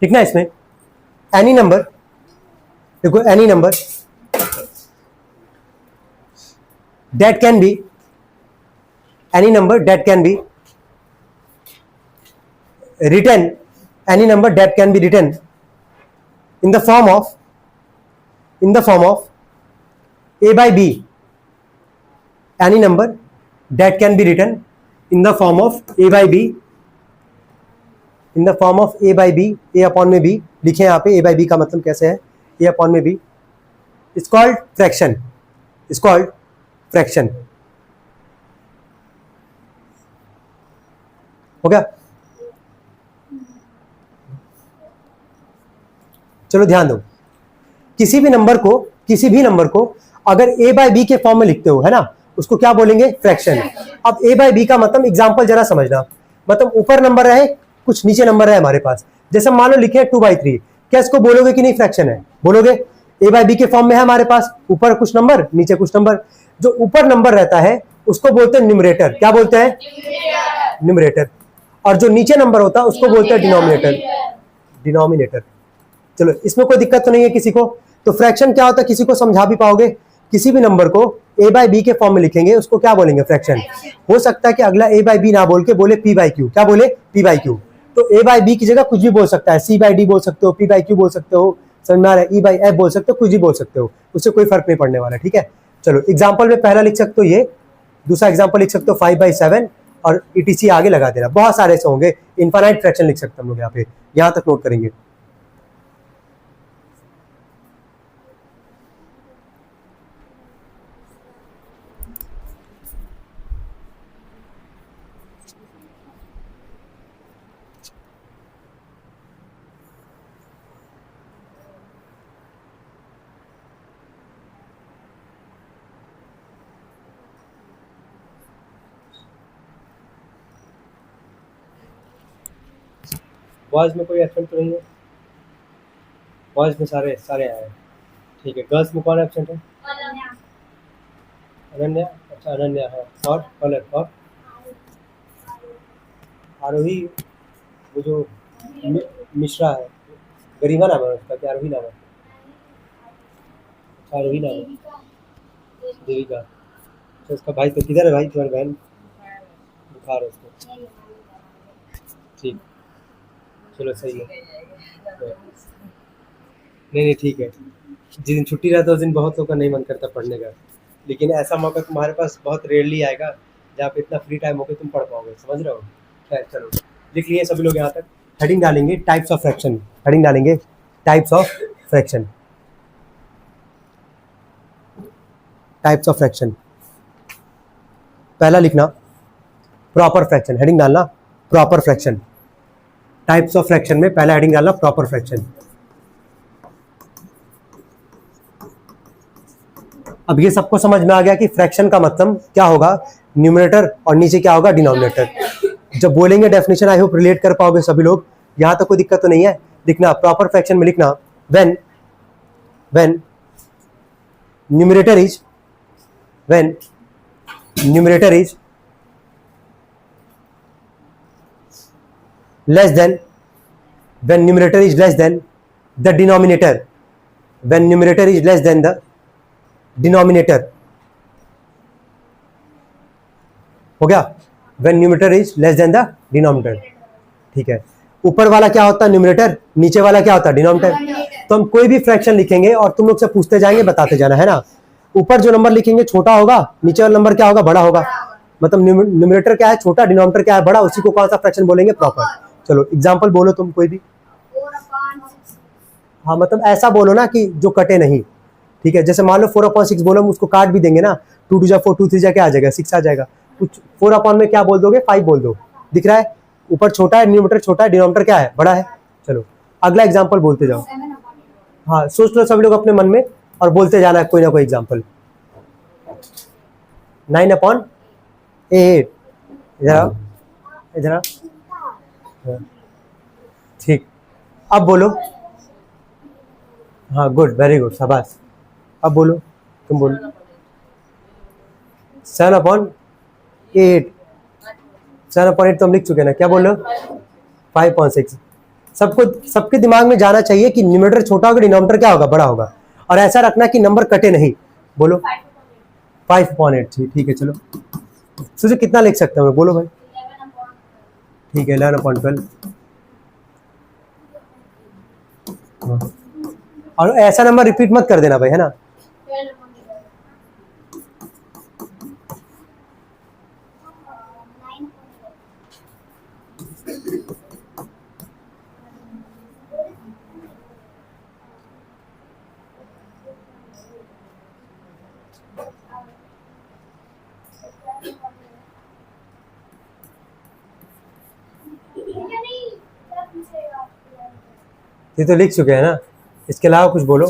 ठीक ना। इसमें एनी नंबर, देखो any number that can be, any number that can be written, any number that can be written in the form of a by b, any number that can be written in the form of a by b, in the form of a by b, a upon में b लिखे यहाँ पे। a by b का मतलब कैसे है, a upon में b, it's called fraction, it's called fraction। हो गया। चलो ध्यान दो, किसी भी नंबर को अगर a बाय बी के फॉर्म में लिखते हो, है ना, उसको क्या बोलेंगे, फ्रैक्शन। अब a बाय बी का मतलब एग्जांपल जरा समझना, मतलब ऊपर नंबर रहे, कुछ नीचे नंबर है हमारे पास। जैसे मान लो लिखे 2/3, क्या इसको बोलोगे कि नहीं फ्रैक्शन है, बोलोगे। a बाय बी के फॉर्म में है हमारे पास, ऊपर कुछ नंबर नीचे कुछ नंबर। जो ऊपर नंबर रहता है उसको बोलते हैं न्यूमरेटर। क्या बोलते हैं, न्यूमरेटर। और जो नीचे नंबर होता है उसको बोलते हैं डिनोमिनेटर। चलो इसमें कोई दिक्कत तो नहीं है किसी को। तो फ्रैक्शन क्या होता है, किसी को समझा भी पाओगे। किसी भी नंबर को a बाय बी के फॉर्म में लिखेंगे उसको क्या बोलेंगे, फ्रैक्शन। हो सकता है कि अगला a बाय बी ना बोल के बोले p बाय क्यू, क्या बोले, p बाय क्यू। तो a बाय बी की जगह कुछ भी बोल सकता है, c बाय डी बोल सकते हो, p बाय क्यू बोल सकते हो, समझ में आ रहा है, e बाय f बोल सकते हो, कुछ भी बोल सकते हो, उससे कोई फर्क नहीं पड़ने वाला। ठीक है, चलो एग्जाम्पल में पहला लिख सकते हो ये, दूसरा एग्जाम्पल लिख सकते हो 5/7 और ETC आगे लगा देना। बहुत सारे ऐसे होंगे, इनफाइनाइट फ्रैक्शन लिख सकते हम लोग यहाँ पे, यहाँ तक नोट करेंगे। बॉयज में कोई एब्सेंट तो नहीं है, बॉयज में सारे आए हैं। ठीक है, गर्ल्स में कौन एब्सेंट है, अनन्या। अच्छा अनन्या है, और और आरोही, वो जो मिश्रा है, गरिमा नाम है उसका, क्या आरोही नाम है, अच्छा आरोही नाम है, देविका। अच्छा उसका भाई तो किधर है भाई, तुम्हारी बहन, बुखार है उसको। ठीक, चलो सही है। नहीं ठीक है, जिस दिन छुट्टी रहता है उस दिन बहुत लोग का नहीं मन करता पढ़ने का, लेकिन ऐसा मौका तुम्हारे पास बहुत रेयरली आएगा जहाँ पे इतना फ्री टाइम होकर तुम पढ़ पाओगे, समझ रहे हो। खैर चलो लिख लिए सभी लोग यहाँ तक। हेडिंग डालेंगे टाइप्स ऑफ फ्रैक्शन, हेडिंग डालेंगे types of fraction, types of fraction. पहला लिखना प्रॉपर फ्रैक्शन, हेडिंग डालना proper fraction. Types of fraction में पहला हेडिंग डालना प्रॉपर फ्रैक्शन। अब ये सबको समझ में आ गया कि फ्रैक्शन का मतलब क्या होगा, न्यूमरेटर और नीचे क्या होगा, डिनोमिनेटर। जब बोलेंगे डेफिनेशन आई होप रिलेट कर पाओगे सभी लोग, यहां तक कोई दिक्कत तो नहीं है। लिखना प्रॉपर फ्रैक्शन में लिखना when numerator is less than, when numerator is less than the denominator, when numerator is less than the denominator। हो गया, when numerator is less than the denominator। ठीक है, ऊपर वाला क्या होता है न्यूमरेटर, नीचे वाला क्या होता है डिनोमिनेटर। तो हम कोई भी फ्रैक्शन लिखेंगे और तुम लोग से पूछते जाएंगे, बताते जाना, है ना। ऊपर जो नंबर लिखेंगे छोटा होगा, नीचे वाला नंबर क्या होगा, बड़ा होगा। मतलब न्यूमरेटर क्या है छोटा, डिनोमिनेटर क्या है बड़ा, उसी को कौन सा फ्रैक्शन बोलेंगे, प्रॉपर। चलो एग्जाम्पल बोलो तुम कोई भी। हाँ मतलब ऐसा बोलो ना कि जो कटे नहीं। ठीक है, जैसे मान लो 4/6 बोलो, हम उसको काट भी देंगे ना, 2 2 जा 4, 2 3 जा क्या आ जाएगा, 6 आ जाएगा। कुछ 4/ में क्या बोल दोगे, 5 बोल दो। दिख रहा है, ऊपर छोटा है, न्यूमरेटर छोटा है, डिनोमिनेटर क्या है, बड़ा है। चलो अगला एग्जाम्पल बोलते जाओ। हाँ सोच लो सब लोग अपने मन में और बोलते जाना है कोई ना कोई एग्जाम्पल। 9/8, इधर ठीक, अब बोलो। हाँ गुड, वेरी गुड, शाबाश। अब बोलो, तुम बोलो। 7/8, 7/8 तो हम लिख चुके ना, क्या बोल रहे हो, 5/6। सबके दिमाग में जाना चाहिए कि न्यूमरेटर छोटा होगा, डिनोमिनेटर क्या होगा, बड़ा होगा। और ऐसा रखना कि नंबर कटे नहीं। बोलो 5/8। ठीक है, चलो सोचो कितना लिख सकते हैं, बोलो भाई। ठीक है, 11/12। और ऐसा नंबर रिपीट मत कर देना भाई, है ना। ये तो लिख चुके हैं ना, इसके अलावा कुछ बोलो।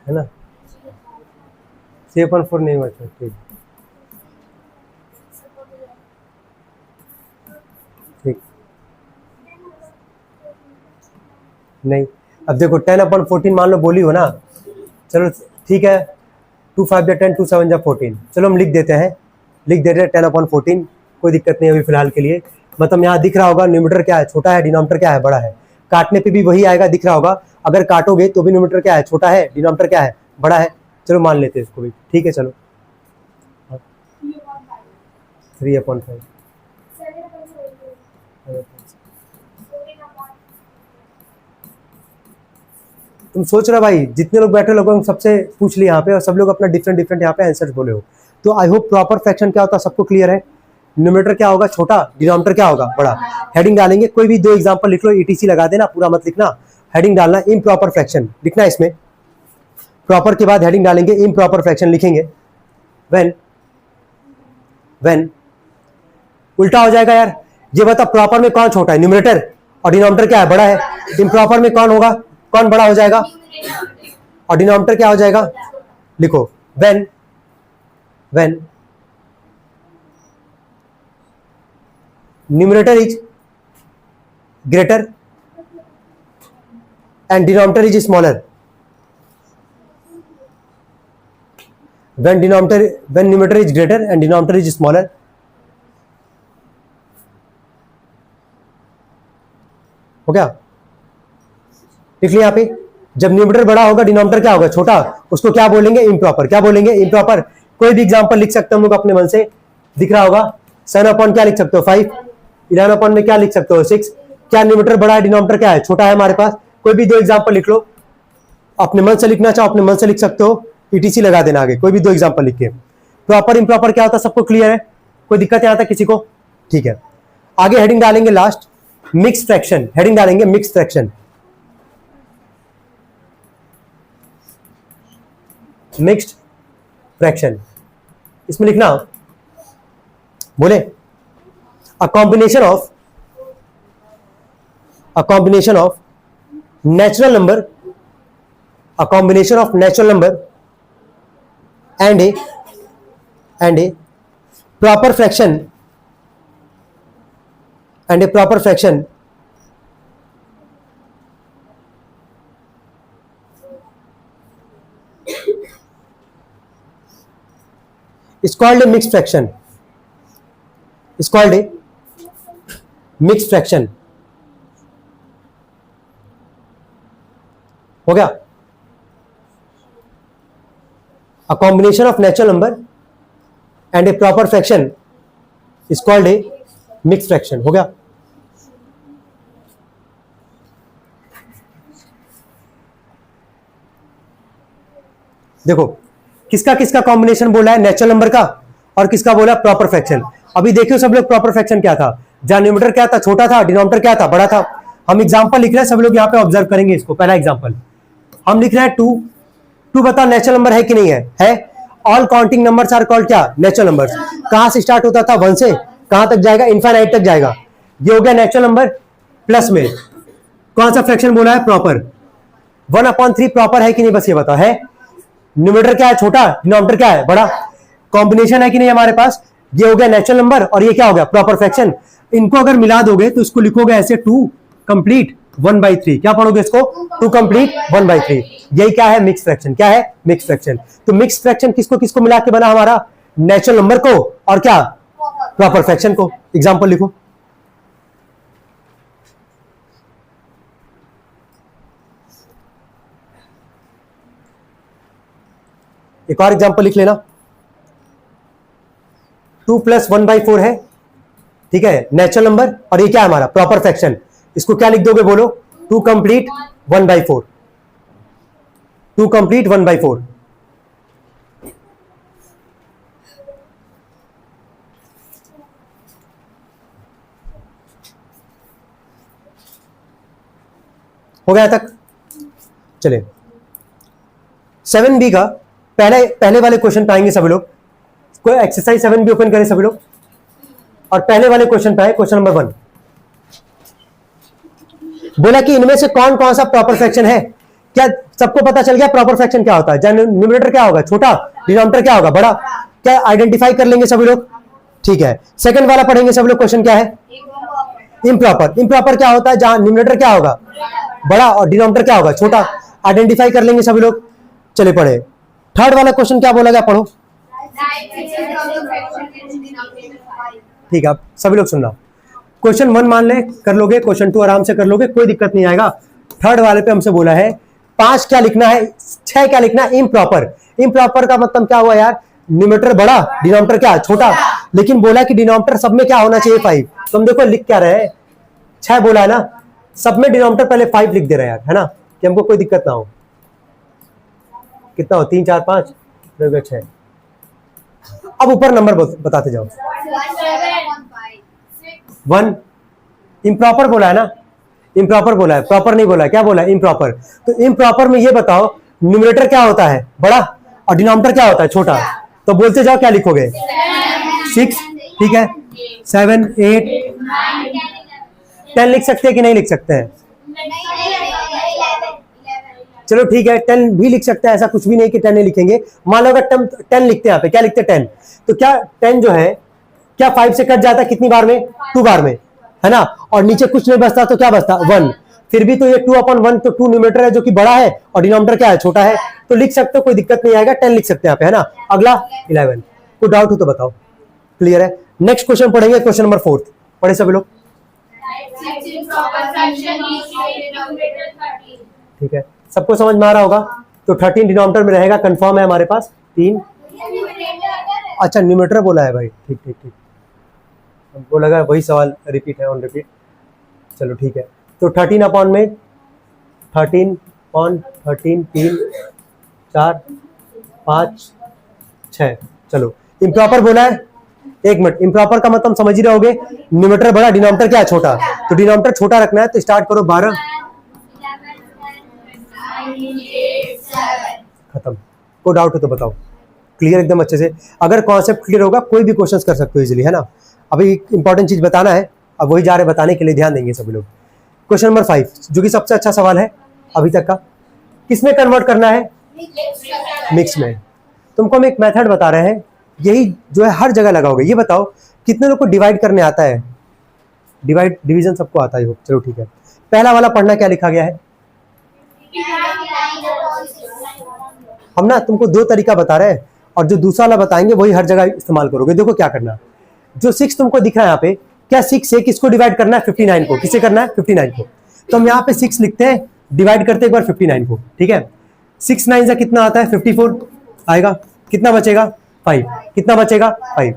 है ना, 3/4 नहीं बचा। ठीक ठीक, नहीं। अब देखो 10/14 मान लो बोली हो ना, चलो ठीक है, 2 5 जा 10, 2 7 जा 14। चलो हम लिख देते हैं, 10/14, कोई दिक्कत नहीं अभी फिलहाल के लिए। मतलब यहाँ दिख रहा होगा न्यूमरेटर क्या है, छोटा है, डिनोमिनेटर क्या है, बड़ा है। काटने पे भी वही आएगा, दिख रहा होगा। अगर काटोगे तो भी न्यूमरेटर क्या है, छोटा है, डिनोमिनेटर क्या है, बड़ा है। चलो मान लेते हैं इसको भी, ठीक है। चलो 3/5। तुम सोच रहे हो भाई, जितने लोग बैठे लोगों ने सबसे पूछ लिया यहाँ पे, और सब लोग अपना डिफरेंट यहाँ पे आंसर बोले हो। तो आई होप प्रॉपर फ्रैक्शन क्या होता है सबको क्लियर है। न्यूमरेटर क्या होगा, छोटा, डिनोमिनेटर क्या होगा, बड़ा। हेडिंग डालेंगे, कोई भी 2 एग्जांपल लिख लो, ईटीसी लगा देना, पूरा मत लिखना। हेडिंग डालना इम्प्रॉपर फ्रैक्शन लिखना, इसमें प्रॉपर के बाद हेडिंग डालेंगे, इम्प्रॉपर फ्रैक्शन लिखेंगे। व्हेन उल्टा हो जाएगा यार, ये बता प्रॉपर में कौन छोटा है, न्यूमरेटर, और डिनोमिनेटर क्या है, बड़ा है। इम्प्रॉपर में कौन होगा, कौन बड़ा हो जाएगा, और डिनोमिनेटर क्या हो जाएगा। लिखो when numerator is greater and denominator is smaller. when numerator is greater and denominator is smaller। हो गया, लिख लिया यहाँ पे। जब न्यूमरेटर बड़ा होगा, डिनोमिनेटर क्या होगा, छोटा, उसको क्या बोलेंगे, इम्प्रॉपर। क्या बोलेंगे, इम्प्रॉपर। कोई भी एग्जांपल लिख सकते हो हम लोग अपने मन से, दिख रहा होगा। 7/, क्या लिख सकते हो 5। 11/, में क्या लिख सकते हो 6। क्या न्यूमरेटर बड़ा है, डिनोमिनेटर क्या है, छोटा है हमारे पास। कोई भी 2 एग्जांपल लिख लो, अपने मन से लिखना चाहो अपने मन से लिख सकते हो, ईटीसी लगा देना आगे, कोई भी 2 एग्जांपल लिख के। प्रॉपर इम्प्रॉपर क्या होता है सबको क्लियर है, कोई दिक्कत यहाँ तक किसी को, ठीक है। आगे हेडिंग डालेंगे लास्ट, मिक्स फ्रैक्शन। हेडिंग डालेंगे मिक्स फ्रैक्शन। मिक्स्ड फ्रैक्शन, इसमें लिखना, बोले a combination of natural number, a combination of natural number and a proper fraction is called a mixed fraction, हो गया। A combination of natural number and a proper fraction is called a mixed fraction। हो गया। देखो किसका किसका combination बोला है, natural number का, और किसका बोला प्रॉपर फ्रैक्शन। अभी देखियो सब लोग, प्रॉपर फ्रैक्शन क्या था, जहां न्यूमरेटर क्या था, छोटा था, डिनोमिनेटर क्या था, बड़ा था। हम एग्जांपल लिख रहे हैं, सब लोग यहाँ पे ऑब्जर्व करेंगे इसको। पहला एग्जांपल हम लिख रहे हैं 2। 2 बता नेचुरल नंबर है कि नहीं है। All counting numbers are called क्या, नेचुरल नंबर्स। कहां से स्टार्ट होता था, 1 से कहां तक जाएगा, इनफाइनाइट तक जाएगा। ये हो गया नेचुरल नंबर। प्लस में कौन सा फ्रैक्शन बोला है, प्रॉपर। 1/3 प्रॉपर है कि नहीं, बस ये बता। है न्यूमरेटर क्या है, छोटा, डिनोमिनेटर क्या है, बड़ा। कॉम्बिनेशन है कि नहीं हमारे पास, ये हो गया नेचुरल नंबर, और ये क्या हो गया, प्रॉपर फ्रैक्शन। इनको अगर मिला दोगे तो इसको लिखोगे ऐसे 2 कंप्लीट 1/3। क्या पढ़ोगे इसको? To complete 1/3। यही क्या है? Mix fraction. क्या है? Mix fraction. तो मिक्स फ्रैक्शन किसको किसको मिला के बना? हमारा नेचुरल नंबर को और क्या? प्रॉपर फ्रैक्शन को। एग्जांपल लिखो। एक और एग्जांपल लिख लेना। 2 + 1/4 है, ठीक है, नेचुरल नंबर, और ये क्या है? हमारा प्रॉपर फ्रैक्शन। इसको क्या लिख दोगे? बोलो। 2 कंप्लीट 1/4। 2 कंप्लीट 1/4। हो गया तक? चलिए 7B का पहले वाले क्वेश्चन पे आएंगे सभी लोग। कोई एक्सरसाइज 7B ओपन करें सभी लोग, और पहले वाले क्वेश्चन पे आए। क्वेश्चन नंबर 1 बोला कि इनमें से कौन कौन सा प्रॉपर फ्रैक्शन है? क्या सबको पता चल गया प्रॉपर फ्रैक्शन क्या होता है? न्यूमरेटर क्या होगा? छोटा। डिनोमिनेटर क्या होगा? बड़ा। क्या आइडेंटिफाई कर लेंगे सभी लोग? ठीक है। सेकंड वाला पढ़ेंगे सब लोग। क्वेश्चन क्या है? इम्प्रॉपर। इम्प्रॉपर क्या होता है? जहां न्यूमरेटर क्या होगा? बड़ा, और डिनोमिनेटर क्या होगा? छोटा। आइडेंटिफाई कर लेंगे सभी लोग। चले पढ़े। थर्ड वाला क्वेश्चन क्या बोला गया? पढ़ो। ठीक है, आप सभी लोग सुनना। क्वेश्चन 1 मान ले कर लोगे, क्वेश्चन 2 आराम से कर लोगे, कोई दिक्कत नहीं आएगा। थर्ड वाले पे हमसे बोला है 5 क्या लिखना है, 6 क्या लिखना है? इम्प्रॉपर। इम्प्रॉपर का मतलब क्या हुआ यार? न्यूमरेटर बड़ा, डिनोमिनेटर क्या? छोटा। लेकिन बोला कि डिनोमिनेटर सब में क्या होना चाहिए? 5। तो हम देखो लिख क्या रहे हैं? 6 बोला है ना, सब में डिनोमिनेटर पहले 5 लिख दे रहे हैं यार, है ना, कि हमको कोई दिक्कत ना हो। कितना हो? 3 4 5 6। अब ऊपर नंबर बताते जाओ। 1 इम्प्रॉपर बोला है ना, इम्प्रॉपर बोला है, प्रॉपर नहीं बोला है। क्या बोला है? इम्प्रॉपर। तो इम्प्रॉपर में ये बताओ न्यूमरेटर क्या होता है? बड़ा, और डिनोमिनेटर क्या होता है? छोटा। तो बोलते जाओ, क्या लिखोगे? 6, ठीक है, 7 8 10 लिख सकते हैं कि नहीं लिख सकते हैं? चलो ठीक है, 10 भी लिख सकते हैं, ऐसा कुछ भी नहीं कि 10 नहीं लिखेंगे। मान लो अगर 10 लिखते हैं, यहाँ पे क्या लिखते हैं? 10। तो क्या 10 जो है क्या 5 से कट जाता है? कितनी बार में? 2 बार में, है ना। और नीचे कुछ नहीं बचता तो क्या बचता? 1। फिर भी तो ये 2/1, तो 2 न्यूमरेटर है जो कि बड़ा है, और डिनोमिनेटर क्या है? छोटा है। तो लिख सकते हो, कोई दिक्कत नहीं आएगा। 10 लिख सकते हैं यहाँ पे, है ना। अगला 11। कोई डाउट हो तो बताओ। क्लियर है? नेक्स्ट क्वेश्चन पढ़ेंगे, क्वेश्चन नंबर 4। पढ़े सभी लोग? ठीक है, सबको समझ में आ रहा होगा। तो 13 डिनोमिनेटर में रहेगा, कंफर्म है हमारे पास 3। अच्छा, न्यूमरेटर बोला है भाई, ठीक ठीक ठीक, हमको लगा वही सवाल रिपीट है, ऑन रिपीट। चलो ठीक है। तो 13 अपॉन में 13 अपॉन 13 3 4 5 6। चलो इम्प्रॉपर बोला है। एक मिनट, इम्प्रॉपर का मतलब समझ ही रहोगे, न्यूमरेटर बड़ा, डिनोमिनेटर क्या है? छोटा। तो डिनोमिनेटर छोटा रखना है, तो स्टार्ट करो 12। खत्म। कोई डाउट हो तो बताओ। क्लियर एकदम अच्छे से? अगर कॉन्सेप्ट क्लियर होगा कोई भी क्वेश्चंस कर सकते हो इजीली, है ना। अभी इंपॉर्टेंट चीज बताना है, अब वही जा रहे बताने के लिए, ध्यान देंगे सभी लोग। क्वेश्चन नंबर 5 जो कि सबसे अच्छा सवाल है अभी तक का, किसमें कन्वर्ट करना है? मिक्स में। तुमको हम एक मेथड बता रहे हैं, यही जो है हर जगह लगाओगे। ये बताओ कितने लोग को डिवाइड करने आता है? डिवीजन सबको आता है। चलो ठीक है, पहला वाला पढ़ना, क्या लिखा गया है? हम ना तुमको 2 तरीका बता रहे हैं, और जो दूसरा वाला बताएंगे वही हर जगह इस्तेमाल करोगे। देखो क्या करना, जो 6 तुमको दिख रहा है यहाँ पे, क्या 6 से किसको डिवाइड करना है? 59 को। किसे करना है? 59 को। तो हम यहाँ पे 6 लिखते हैं, डिवाइड करते हैं एक बार 59 को, ठीक है। 6 9 से कितना आता है? 54 आएगा। कितना बचेगा? 5। कितना बचेगा? 5।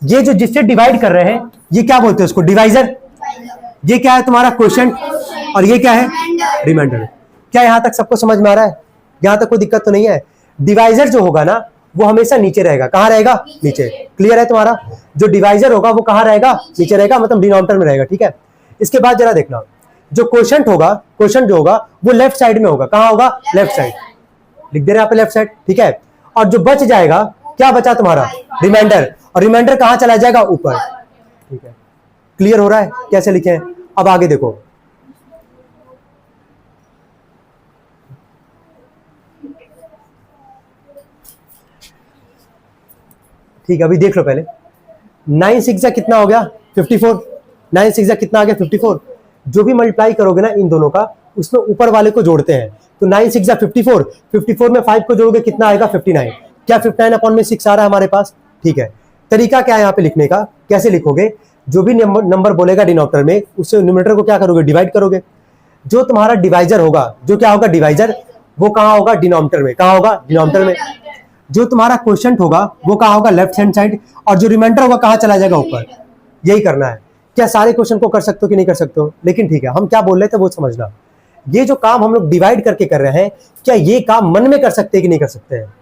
ये जो जिससे डिवाइड कर रहे हैं, ये क्या बोलते हैं उसको? डिवाइजर। ये क्या है तुम्हारा? क्वोशिएंट। और ये क्या है? रिमाइंडर। क्या यहाँ तक सबको समझ में आ रहा है? यहाँ तक कोई दिक्कत तो नहीं है? डिवाइजर जो होगा ना, वो हमेशा नीचे रहेगा। कहाँ रहेगा? नीचे। क्लियर है तुम्हारा? जो डिवाइजर होगा वो कहाँ रहेगा? नीचे रहेगा, मतलब डिनोमिनेटर में रहेगा, ठीक है। इसके बाद जरा देखना, जो क्वोशिएंट होगा, क्वोशिएंट जो होगा वो लेफ्ट साइड में होगा। कहाँ होगा? Left side. लिख दे रहे हैं यहाँ पे लेफ्ट साइड, ठीक है। और जो बच जाएगा, क्या बचा तुम्हारा? रिमाइंडर। और रिमाइंडर कहाँ चला जाएगा? ऊपर, ठीक है। क्लियर हो रहा है कैसे लिखे हैं? अब आगे देखो, ठीक है, अभी देख लो पहले। 9 6 कितना हो गया? 54। 9 6 कितना आ गया? 54। जो भी मल्टीप्लाई करोगे ना इन दोनों का, उसमें ऊपर वाले को जोड़ते हैं। तो 9 6 जा 54, 54 में 5 को जोड़ोगे कितना आएगा 59। क्या 59 अपॉन में 6 आ रहा है हमारे पास? ठीक है। तरीका क्या है यहाँ पे लिखने का, कैसे लिखोगे, जो भी नंबर बोलेगा डिनोमिनेटर में, उससे न्यूमरेटर को क्या करोगे, डिवाइड करोगे। जो तुम्हारा डिवाइजर होगा, जो क्या होगा डिवाइजर, वो कहाँ होगा, डिनोमिनेटर में। कहाँ होगा, डिनोमिनेटर में। जो तुम्हारा क्वोशिएंट होगा वो कहाँ होगा, लेफ्ट हैंड साइड, और जो रिमाइंडर होगा कहाँ चला जाएगा, ऊपर। यही करना है। क्या सारे क्वेश्चन को कर सकते हो कि नहीं कर सकते हो, लेकिन ठीक है, हम क्या बोल रहे थे वो समझना। ये जो काम हम लोग डिवाइड करके कर रहे हैं, क्या ये काम मन में कर सकते हैं कि नहीं कर सकते हैं,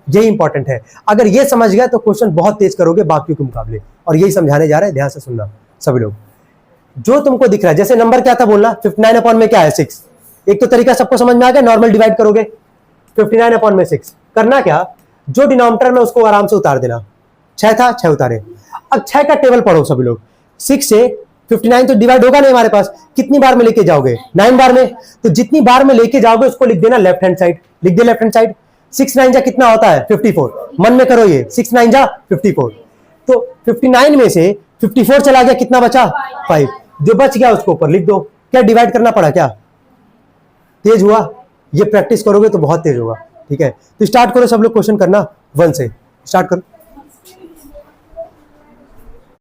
यही इंपॉर्टेंट है। अगर ये समझ गया तो क्वेश्चन बहुत तेज करोगे बाकियों के मुकाबले, और यही समझाने जा रहे हैं, ध्यान से सुनना सभी लोग। जो तुमको दिख रहा है, जैसे नंबर क्या था बोलना, 59 अपॉन में क्या है 6। एक तो तरीका सबको समझ में आ गया, नॉर्मल डिवाइड करोगे 59 अपॉन में 6। करना क्या, जो डिनोमिनेटर में उसको आराम से उतार देना। 6 था, 6 उतारे। अब 6 का टेबल पढ़ो सभी लोग। 6 से 59 तो डिवाइड होगा नहीं हमारे पास, कितनी बार में लेके जाओगे, 9 बार में। तो जितनी बार में लेके जाओगे उसको लिख देना लेफ्ट हैंड साइड, लिख दे लेफ्ट हैंड साइड। 6 9 जा कितना होता है 54, मन में करो ये, 6 9 जा 54। तो 59 में से 54 चला गया, कितना बचा 5, जो बच गया उसको ऊपर लिख दो। क्या डिवाइड करना पड़ा, क्या तेज हुआ? ये प्रैक्टिस करोगे तो बहुत तेज होगा। ठीक है, तो स्टार्ट करो सब लोग, क्वेश्चन करना 1 से स्टार्ट करो।